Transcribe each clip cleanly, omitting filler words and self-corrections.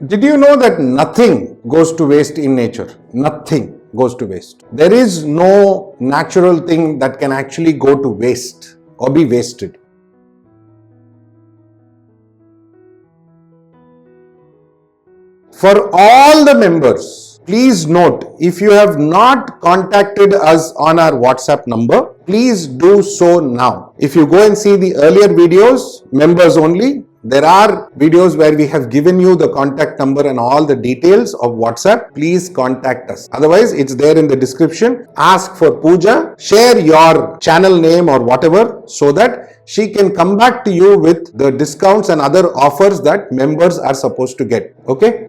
Did you know that nothing goes to waste in nature? Nothing goes to waste. There is no natural thing that can actually go to waste or be wasted. For all the members, please note, if you have not contacted us on our WhatsApp number, please do so now. If you go and see the earlier videos, members only, there are videos where we have given you the contact number and all the details of WhatsApp. Please contact us. Otherwise, it's there in the description. Ask for Pooja, share your channel name or whatever so that she can come back to you with the discounts and other offers that members are supposed to get. Okay?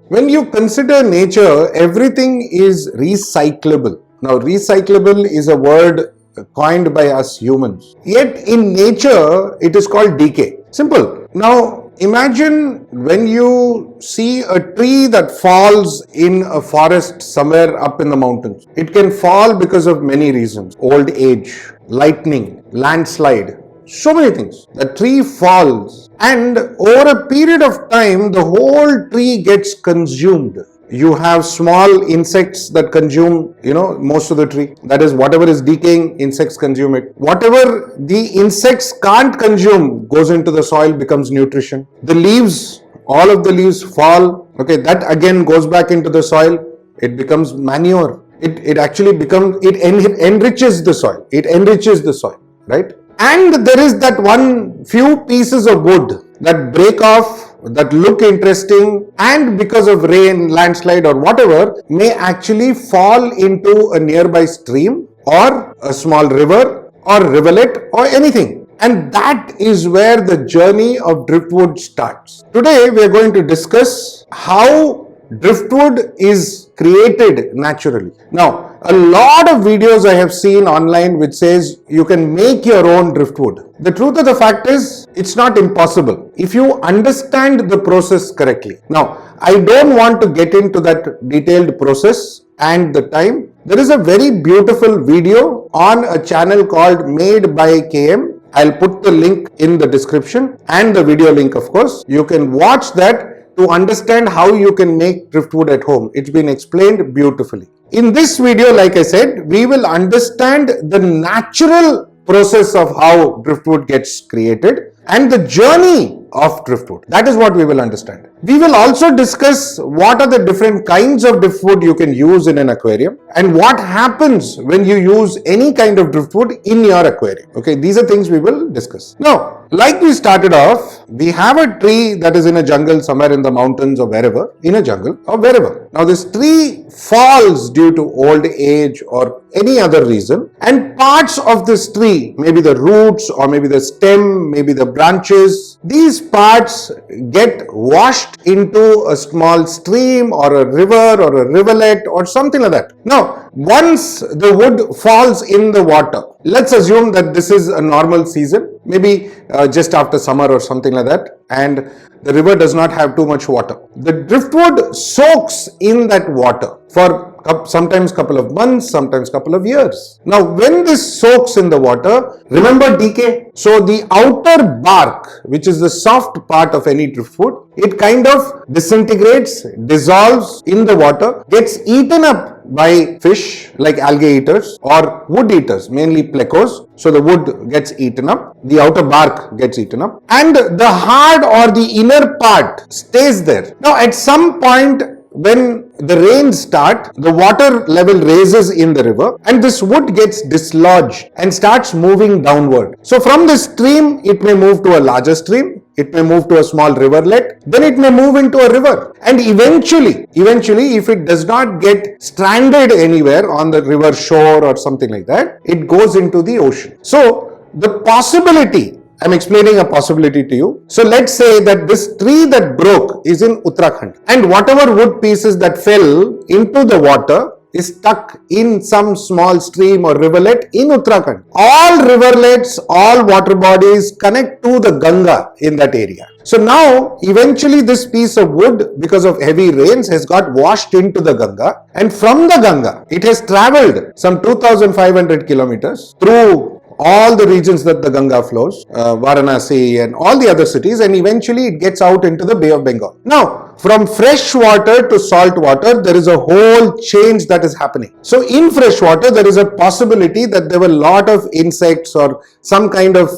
When you consider nature, everything is recyclable. Now, recyclable is a word coined by us humans. Yet in nature, it is called decay. Simple. Now, imagine when you see a tree that falls in a forest somewhere up in the mountains. It can fall because of many reasons. Old age, lightning, landslide. So many things. The tree falls and over a period of time, the whole tree gets consumed. You have small insects that consume, most of the tree. That is, whatever is decaying, insects consume it. Whatever the insects can't consume goes into the soil, becomes nutrition. The leaves, all of the leaves fall. Okay, that again goes back into the soil. It becomes manure. It actually becomes, it enriches the soil. It enriches the soil, right? And there is that one few pieces of wood that break off, that look interesting, and because of rain, landslide or whatever, may actually fall into a nearby stream or a small river or rivulet or anything. And that is where the journey of driftwood starts. Today we are going to discuss how driftwood is created naturally. Now, a lot of videos I have seen online which says you can make your own driftwood. The truth of the fact is, it's not impossible if you understand the process correctly. Now, I don't want to get into that detailed process and the time. There is a very beautiful video on a channel called Made by KM. I'll put the link in the description and the video link, of course. You can watch that to understand how you can make driftwood at home. It's been explained beautifully. In this video, like I said, we will understand the natural process of how driftwood gets created and the journey of driftwood. That is what we will understand. We will also discuss what are the different kinds of driftwood you can use in an aquarium and what happens when you use any kind of driftwood in your aquarium. Okay, these are things we will discuss. Now, like we started off, we have a tree that is in a jungle somewhere in the mountains or wherever, in a jungle or wherever. Now, this tree falls due to old age or any other reason, and parts of this tree, maybe the roots or maybe the stem, maybe the branches, these parts get washed into a small stream or a river or a rivulet or something like that. Now, once the wood falls in the water, let's assume that this is a normal season, maybe just after summer or something like that, and the river does not have too much water. The driftwood soaks in that water for sometimes couple of months, sometimes couple of years. Now, when this soaks in the water, remember decay. So the outer bark, which is the soft part of any driftwood, it kind of disintegrates, dissolves in the water, gets eaten up by fish like algae eaters or wood eaters, mainly plecos. So the wood gets eaten up, the outer bark gets eaten up, and the hard or the inner part stays there. Now, at some point, when the rains start, the water level raises in the river and this wood gets dislodged and starts moving downward. So from the stream, it may move to a larger stream, it may move to a small riverlet, then it may move into a river. And eventually, if it does not get stranded anywhere on the river shore or something like that, it goes into the ocean. So the possibility, I'm explaining a possibility to you. So let's say that this tree that broke is in Uttarakhand and whatever wood pieces that fell into the water is stuck in some small stream or rivulet in Uttarakhand. All riverlets, all water bodies connect to the Ganga in that area. So now eventually this piece of wood, because of heavy rains, has got washed into the Ganga, and from the Ganga it has traveled some 2500 kilometers through all the regions that the Ganga flows, Varanasi and all the other cities, and eventually it gets out into the Bay of Bengal. Now, from fresh water to salt water, there is a whole change that is happening. So in fresh water, there is a possibility that there were a lot of insects or some kind of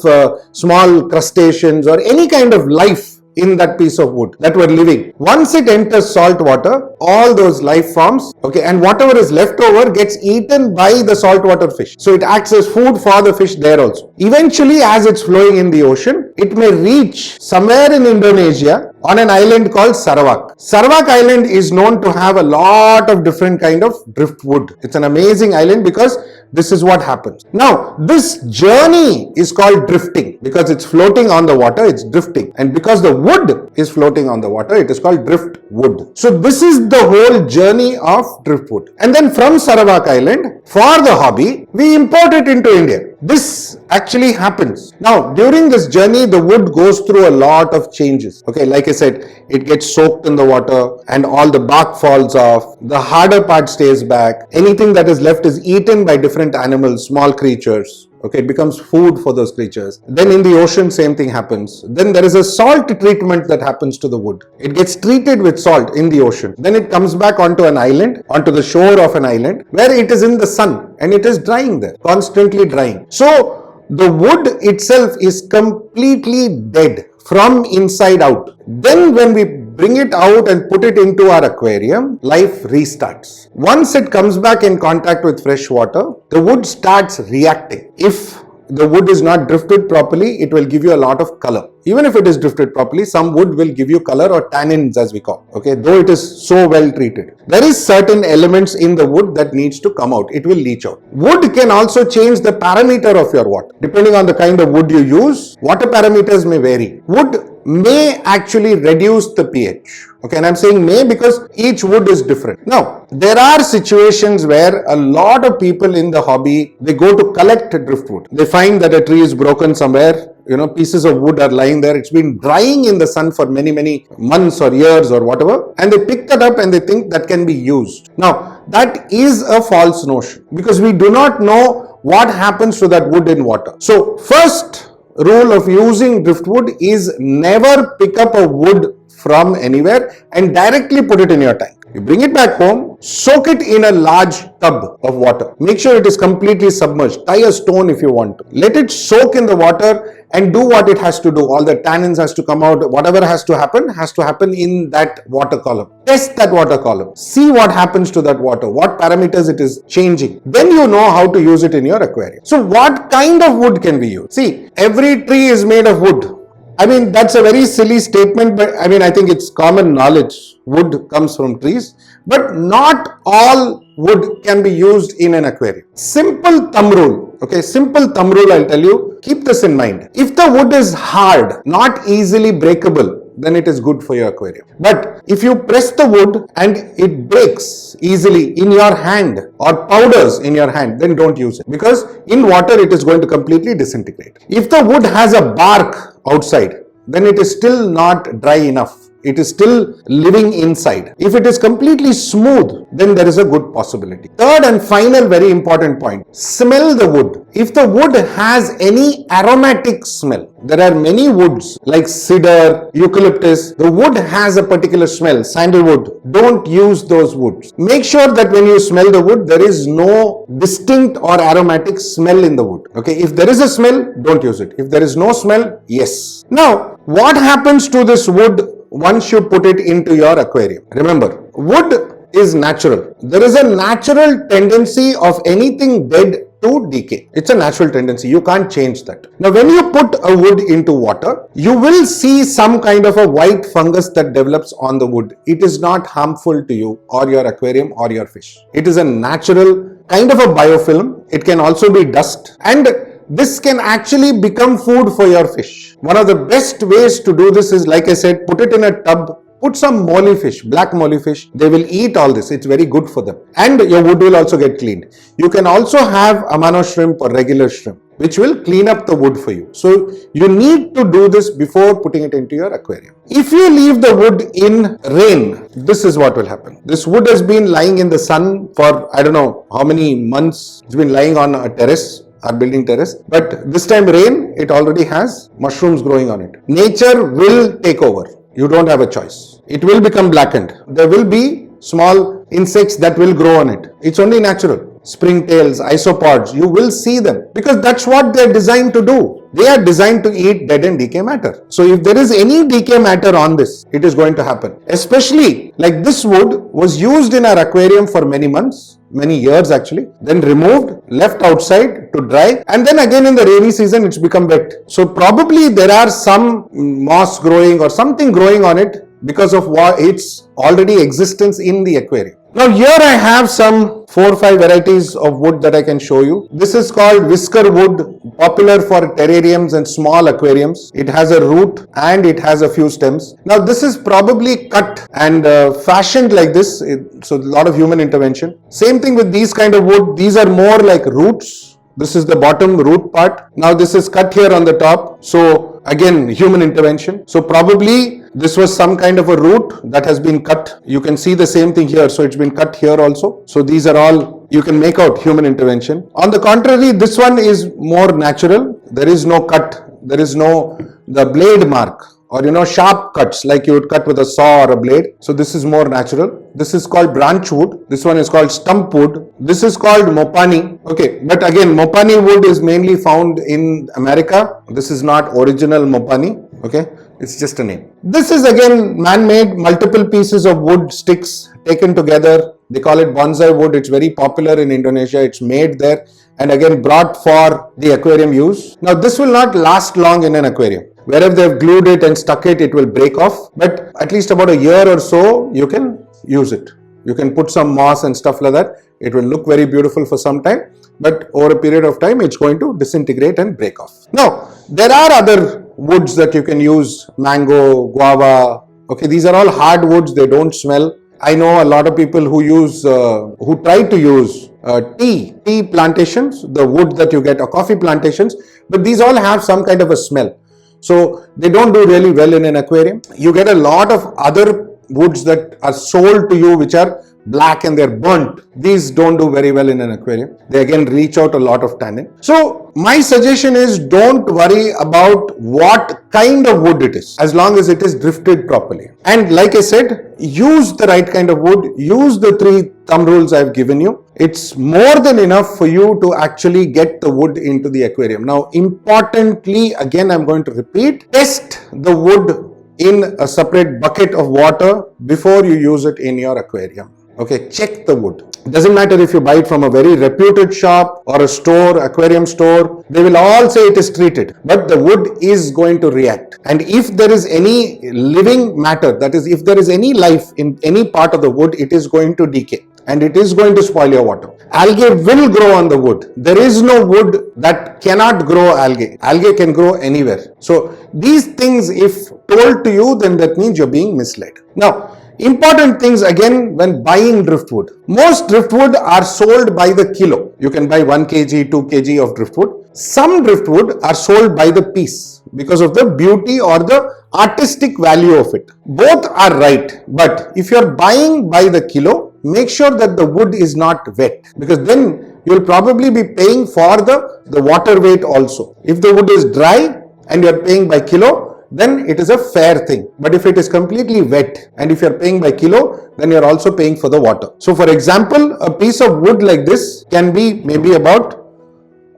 small crustaceans or any kind of life in that piece of wood that were living. Once it enters salt water, all those life forms, okay, and whatever is left over gets eaten by the saltwater fish. So it acts as food for the fish there also. Eventually, as it's flowing in the ocean, it may reach somewhere in Indonesia on an island called Sarawak. Sarawak Island is known to have a lot of different kind of driftwood. It's an amazing island because this is what happens. Now, this journey is called drifting because it's floating on the water, it's drifting. And because the wood is floating on the water, it is called driftwood. So this is the whole journey of driftwood. And then from Sarawak Island, for the hobby, we import it into India. This actually happens. Now, during this journey, the wood goes through a lot of changes. Okay, like I said, it gets soaked in the water and all the bark falls off. The harder part stays back. Anything that is left is eaten by different animals, small creatures. Okay, it becomes food for those creatures. Then in the ocean, same thing happens. Then there is a salt treatment that happens to the wood. It gets treated with salt in the ocean. Then it comes back onto an island, onto the shore of an island, where it is in the sun and it is drying there, constantly drying. So the wood itself is completely dead from inside out. Then when we bring it out and put it into our aquarium, life restarts. Once it comes back in contact with fresh water, the wood starts reacting. If the wood is not drifted properly, it will give you a lot of color. Even if it is drifted properly, some wood will give you color or tannins as we call, okay, though it is so well treated. There is certain elements in the wood that needs to come out. It will leach out. Wood can also change the parameter of your water. Depending on the kind of wood you use, water parameters may vary. Wood may actually reduce the pH. Okay, and I'm saying may because each wood is different. Now, there are situations where a lot of people in the hobby, they go to collect driftwood. They find that a tree is broken somewhere, pieces of wood are lying there. It's been drying in the sun for many, many months or years or whatever. And they pick that up and they think that can be used. Now, that is a false notion because we do not know what happens to that wood in water. So, first rule of using driftwood is never pick up a wood from anywhere and directly put it in your tank. You bring it back home, soak it in a large tub of water. Make sure it is completely submerged. Tie a stone if you want to. Let it soak in the water and do what it has to do. All the tannins has to come out. Whatever has to happen in that water column. Test that water column. See what happens to that water. What parameters it is changing. Then you know how to use it in your aquarium. So what kind of wood can we use? See, every tree is made of wood. I mean, that's a very silly statement, but I think it's common knowledge. Wood comes from trees, but not all wood can be used in an aquarium. Simple thumb rule, okay, simple thumb rule I'll tell you, keep this in mind. If the wood is hard, not easily breakable, then it is good for your aquarium. But if you press the wood and it breaks easily in your hand or powders in your hand, then don't use it because in water it is going to completely disintegrate. If the wood has a bark outside, then it is still not dry enough. It is still living inside. If it is completely smooth, then there is a good possibility. Third and final very important point, smell the wood. If the wood has any aromatic smell, there are many woods like cedar, eucalyptus. The wood has a particular smell, sandalwood. Don't use those woods. Make sure that when you smell the wood, there is no distinct or aromatic smell in the wood. Okay, if there is a smell, don't use it. If there is no smell, yes. Now, what happens to this wood once you put it into your aquarium? Remember, wood is natural. There is a natural tendency of anything dead to decay. It's a natural tendency. You can't change that. Now, when you put a wood into water, you will see some kind of a white fungus that develops on the wood. It is not harmful to you or your aquarium or your fish. It is a natural kind of a biofilm. It can also be dust, and this can actually become food for your fish. One of the best ways to do this is, like I said, put it in a tub, put some molly fish, black molly fish. They will eat all this. It's very good for them. And your wood will also get cleaned. You can also have amano shrimp or regular shrimp, which will clean up the wood for you. So you need to do this before putting it into your aquarium. If you leave the wood in rain, this is what will happen. This wood has been lying in the sun for I don't know how many months. It's been lying on a terrace. our building terrace. But this time rain, it already has mushrooms growing on it. Nature will take over. You don't have a choice. It will become blackened. There will be small insects that will grow on it. It's only natural. Springtails, isopods, you will see them because that's what they're designed to do. They are designed to eat dead and decay matter. So if there is any decay matter on this, it is going to happen. Especially like this wood was used in our aquarium for many months, many years actually, then removed, left outside to dry, and then again in the rainy season it's become wet. So probably there are some moss growing or something growing on it because of its already existence in the aquarium. Now here I have some 4 or 5 varieties of wood that I can show you. This is called whisker wood, popular for terrariums and small aquariums. It has a root and it has a few stems. Now this is probably cut and fashioned like this, so a lot of human intervention. Same thing with these kind of wood. These are more like roots. This is the bottom root part. Now this is cut here on the top. So again, human intervention. So probably this was some kind of a root that has been cut. You can see the same thing here. So it's been cut here also. So these are all, you can make out human intervention. On the contrary, this one is more natural. There is no cut. There is no, the blade mark or sharp cuts like you would cut with a saw or a blade. So this is more natural. This is called branch wood. This one is called stump wood. This is called mopani. Okay, but again, mopani wood is mainly found in America. This is not original mopani. Okay, it's just a name. This is again man-made, multiple pieces of wood sticks taken together. They call it bonsai wood. It's very popular in Indonesia. It's made there and again brought for the aquarium use. Now this will not last long in an aquarium. Wherever they've glued it and stuck it, it will break off. But at least about a year or so, you can use it. You can put some moss and stuff like that. It will look very beautiful for some time. But over a period of time, it's going to disintegrate and break off. Now, there are other woods that you can use. Mango, guava. Okay, these are all hard woods. They don't smell. I know a lot of people who use, who try to use tea plantations, the wood that you get, or coffee plantations. But these all have some kind of a smell. So they don't do really well in an aquarium. You get a lot of other woods that are sold to you which are black and they're burnt. These don't do very well in an aquarium. They again reach out a lot of tannin. So my suggestion is don't worry about what kind of wood it is as long as it is drifted properly. And like I said, use the right kind of wood. Use the 3 thumb rules I've given you. It's more than enough for you to actually get the wood into the aquarium. Now, importantly, again, I'm going to repeat, test the wood in a separate bucket of water before you use it in your aquarium. Okay, check the wood. It doesn't matter if you buy it from a very reputed shop or a store, aquarium store, they will all say it is treated, but the wood is going to react. And if there is any living matter, that is, if there is any life in any part of the wood, it is going to decay and it is going to spoil your water. Algae will grow on the wood. There is no wood that cannot grow algae. Algae can grow anywhere. So these things, if told to you, then that means you're being misled. Now, important things again when buying driftwood. Most driftwood are sold by the kilo. You can buy 1 kg, 2 kg of driftwood. Some driftwood are sold by the piece because of the beauty or the artistic value of it. Both are right, but if you're buying by the kilo, make sure that the wood is not wet because then you'll probably be paying for the water weight also. If the wood is dry and you're paying by kilo, then it is a fair thing. But if it is completely wet and if you're paying by kilo, then you're also paying for the water. So for example, a piece of wood like this can be maybe about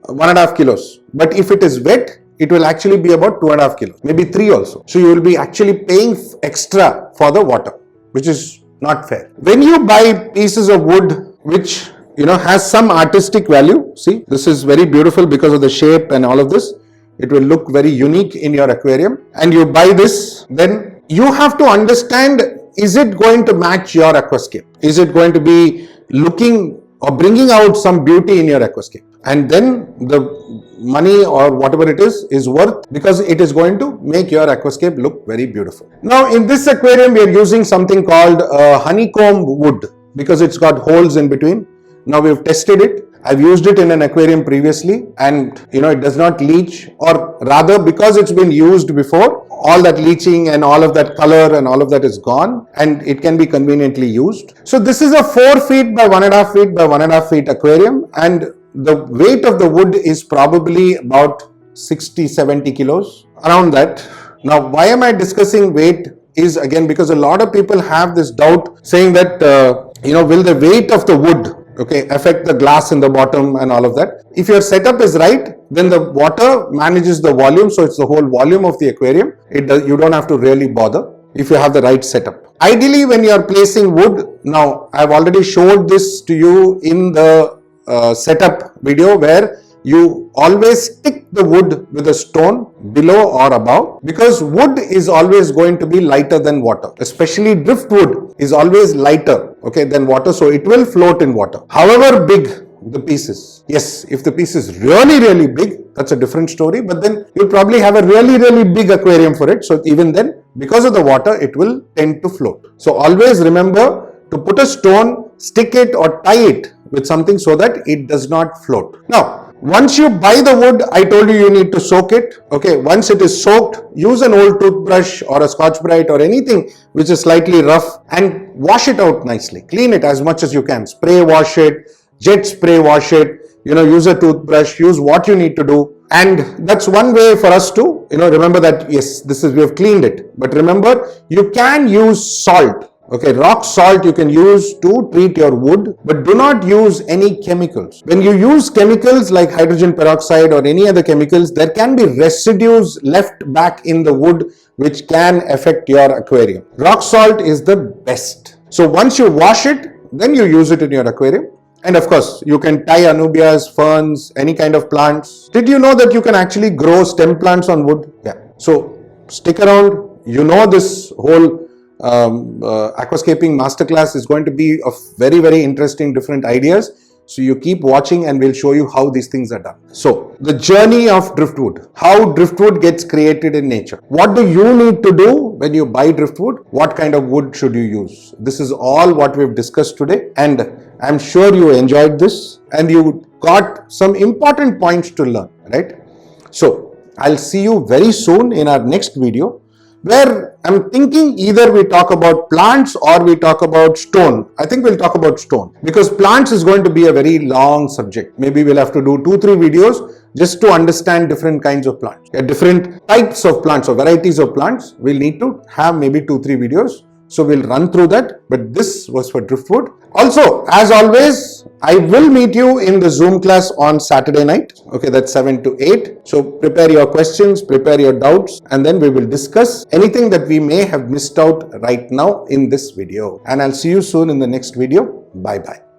1.5 kilos. But if it is wet, it will actually be about 2.5 kilos, maybe 3 also. So you will be actually paying extra for the water, which is not fair. When you buy pieces of wood which has some artistic value, see, this is very beautiful because of the shape and all of this. It will look very unique in your aquarium, and you buy this, then you have to understand, is it going to match your aquascape? Is it going to be looking or bringing out some beauty in your aquascape? And then the money or whatever it is worth because it is going to make your aquascape look very beautiful. Now in this aquarium, we are using something called honeycomb wood because it's got holes in between. Now we've tested it. I've used it in an aquarium previously and it does not leach, or rather because it's been used before, all that leaching and all of that color and all of that is gone and it can be conveniently used. So this is a 4 feet by 1.5 feet by 1.5 feet aquarium, and the weight of the wood is probably about 60-70 kilos, around that. Now, why am I discussing weight is again because a lot of people have this doubt saying that, will the weight of the wood, okay, affect the glass in the bottom and all of that. If your setup is right, then the water manages the volume, so it's the whole volume of the aquarium. You don't have to really bother if you have the right setup. Ideally, when you are placing wood, now I've already showed this to you in the setup video where you always stick the wood with a stone below or above, because wood is always going to be lighter than water. Especially driftwood is always lighter, okay, than water, so it will float in water. However big the piece is. Yes, if the piece is really big, that's a different story, but then you'll probably have a really big aquarium for it. So even then, because of the water, it will tend to float. So always remember to put a stone, stick it or tie it with something so that it does not float. Now, once you buy the wood, I told you need to soak it. Okay, once it is soaked, use an old toothbrush or a Scotch-Brite or anything which is slightly rough and wash it out nicely. Clean it as much as you can. Spray wash it, jet spray wash it, use a toothbrush, use what you need to do. And that's one way for us to, remember that, yes, we have cleaned it. But remember, you can use salt. Okay, rock salt you can use to treat your wood, but do not use any chemicals. When you use chemicals like hydrogen peroxide or any other chemicals, there can be residues left back in the wood which can affect your aquarium. Rock salt is the best. So once you wash it, then you use it in your aquarium. And of course, you can tie anubias, ferns, any kind of plants. Did you know that you can actually grow stem plants on wood? Yeah. So stick around. This whole Aquascaping Masterclass is going to be of very interesting different ideas. So you keep watching and we'll show you how these things are done. So the journey of driftwood, how driftwood gets created in nature. What do you need to do when you buy driftwood? What kind of wood should you use? This is all what we've discussed today, and I'm sure you enjoyed this and you got some important points to learn, right? So I'll see you very soon in our next video, where I'm thinking either we talk about plants or we talk about stone. I think we'll talk about stone because plants is going to be a very long subject. Maybe we'll have to do 2-3 videos just to understand different kinds of plants. Different types of plants or varieties of plants. We'll need to have maybe 2-3 videos. So we'll run through that, but this was for driftwood. Also, as always, I will meet you in the Zoom class on Saturday night. Okay, that's 7 to 8. So prepare your questions, prepare your doubts, and then we will discuss anything that we may have missed out right now in this video. And I'll see you soon in the next video. Bye-bye.